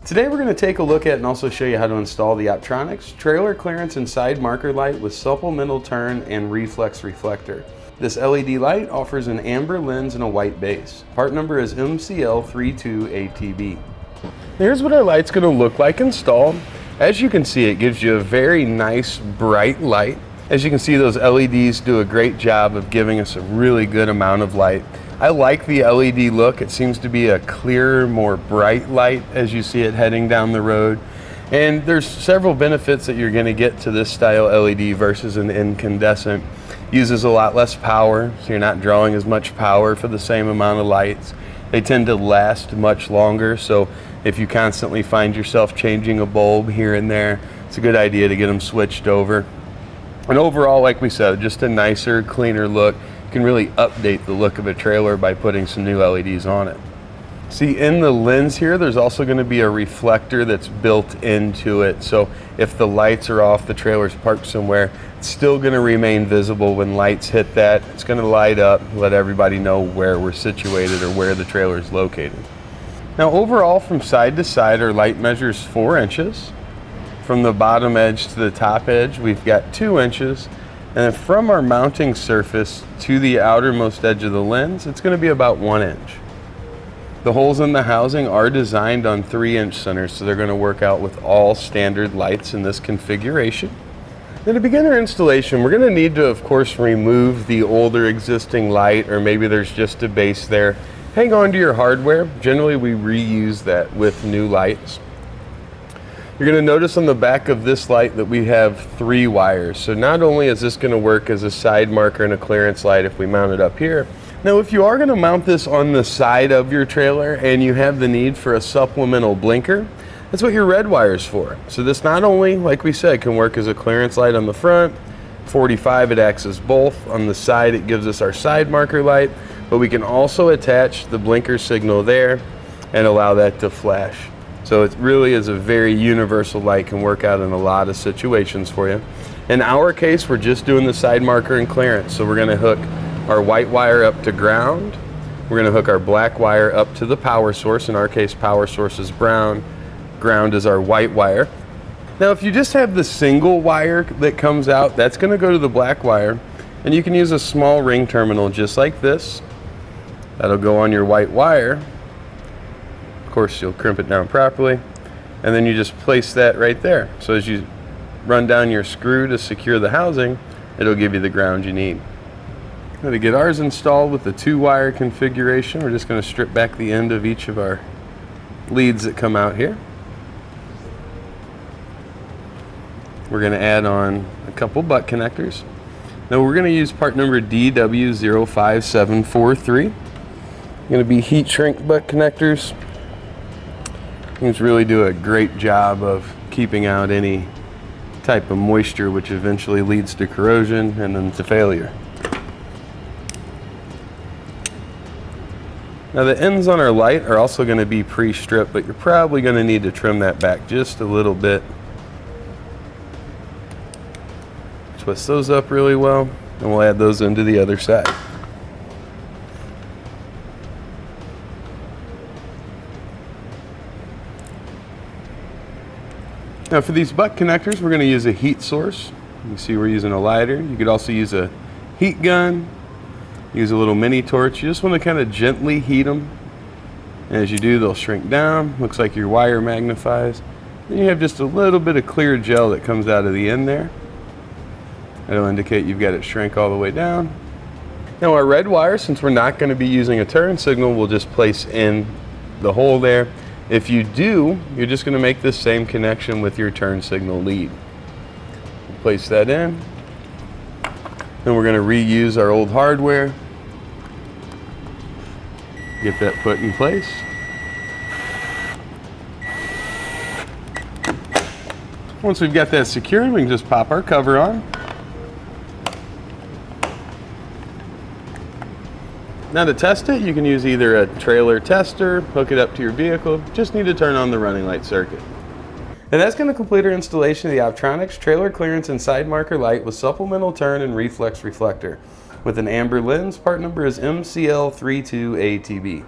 Today we're going to take a look at and also show you how to install the Optronics Trailer Clearance and Side Marker Light with Supplemental Turn and Reflex Reflector. This LED light offers an amber lens and a white base. Part number is MCL32ATB. Here's what our light's going to look like installed. As you can see, it gives you a very nice bright light. As you can see, those LEDs do a great job of giving us a really good amount of light. I like the LED look. It seems to be a clearer, more bright light as you see it heading down the road. And there's several benefits that you're going to get to this style LED versus an incandescent. Uses a lot less power, so you're not drawing as much power for the same amount of lights. They tend to last much longer, so if you constantly find yourself changing a bulb here and there, it's a good idea to get them switched over. And overall, like we said, just a nicer, cleaner look. You can really update the look of a trailer by putting some new LEDs on it. See, in the lens here, there's also going to be a reflector that's built into it. So if the lights are off, the trailer's parked somewhere, it's still going to remain visible when lights hit that. It's going to light up, let everybody know where we're situated or where the trailer is located. Now overall, from side to side, our light measures 4 inches. From the bottom edge to the top edge, we've got 2 inches. And then from our mounting surface to the outermost edge of the lens, it's going to be about 1 inch. The holes in the housing are designed on 3-inch centers, so they're going to work out with all standard lights in this configuration. Now to begin our installation, we're going to need to, of course, remove the older existing light, or maybe there's just a base there. Hang on to your hardware. Generally, we reuse that with new lights. You're going to notice on the back of this light that we have 3 wires. So not only is this going to work as a side marker and a clearance light if we mount it up here. Now if you are going to mount this on the side of your trailer and you have the need for a supplemental blinker, that's what your red wire is for. So this not only, like we said, can work as a clearance light on the front, 45 it acts as both. On the side it gives us our side marker light, but we can also attach the blinker signal there and allow that to flash. So it really is a very universal light, can work out in a lot of situations for you. In our case, we're just doing the side marker and clearance. So we're going to hook our white wire up to ground. We're going to hook our black wire up to the power source. In our case, power source is brown. Ground is our white wire. Now if you just have the single wire that comes out, that's going to go to the black wire. And you can use a small ring terminal just like this. That'll go on your white wire. Of course, you'll crimp it down properly, and then you just place that right there. So as you run down your screw to secure the housing, it'll give you the ground you need. Now to get ours installed with the 2-wire configuration, we're just going to strip back the end of each of our leads that come out here. We're going to add on a couple butt connectors. Now we're going to use part number DW05743. Going to be heat shrink butt connectors. These really do a great job of keeping out any type of moisture, which eventually leads to corrosion and then to failure. Now the ends on our light are also going to be pre-stripped, but you're probably going to need to trim that back just a little bit. Twist those up really well, and we'll add those into the other side. Now for these butt connectors, we're going to use a heat source. You can see we're using a lighter. You could also use a heat gun, use a little mini torch. You just want to kind of gently heat them. And as you do, they'll shrink down. Looks like your wire magnifies. Then you have just a little bit of clear gel that comes out of the end there. That'll indicate you've got it shrink all the way down. Now our red wire, since we're not going to be using a turn signal, we'll just place in the hole there. If you do, you're just going to make this same connection with your turn signal lead. Place that in. Then we're going to reuse our old hardware. Get that put in place. Once we've got that secured, we can just pop our cover on. Now to test it, you can use either a trailer tester, hook it up to your vehicle, just need to turn on the running light circuit. And that's going to complete our installation of the Optronics Trailer Clearance and Side Marker Light with Supplemental Turn and Reflex Reflector. With an amber lens, part number is MCL32ATB.